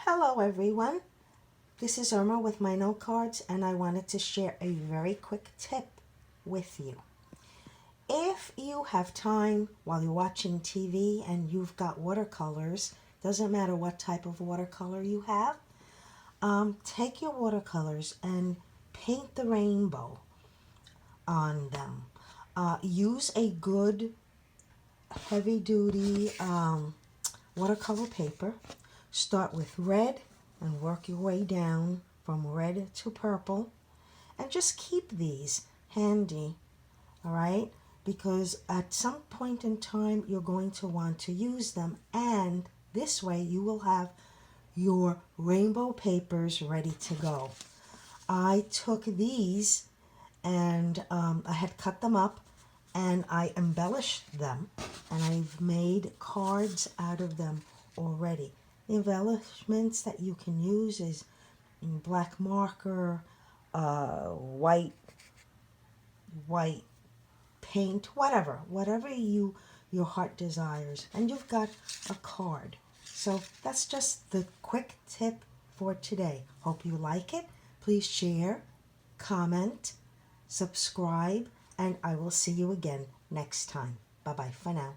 Hello everyone, this is Irma with my note cards, and I wanted to share a very quick tip with you. If you have time while you're watching TV and you've got watercolors, doesn't matter what type of watercolor you have, take your watercolors and paint the rainbow on them. Use a good heavy duty watercolor paper. Start with red and work your way down from red to purple, and just keep these handy, all right, because at some point in time you're going to want to use them, and this way you will have your rainbow papers ready to go. I took these and I had cut them up and I embellished them, and I've made cards out of them already. The embellishments that you can use is black marker, white paint, whatever your heart desires, and you've got a card. So that's just the quick tip for today. Hope you like it. Please share, comment, subscribe, and I will see you again next time. Bye-bye for now.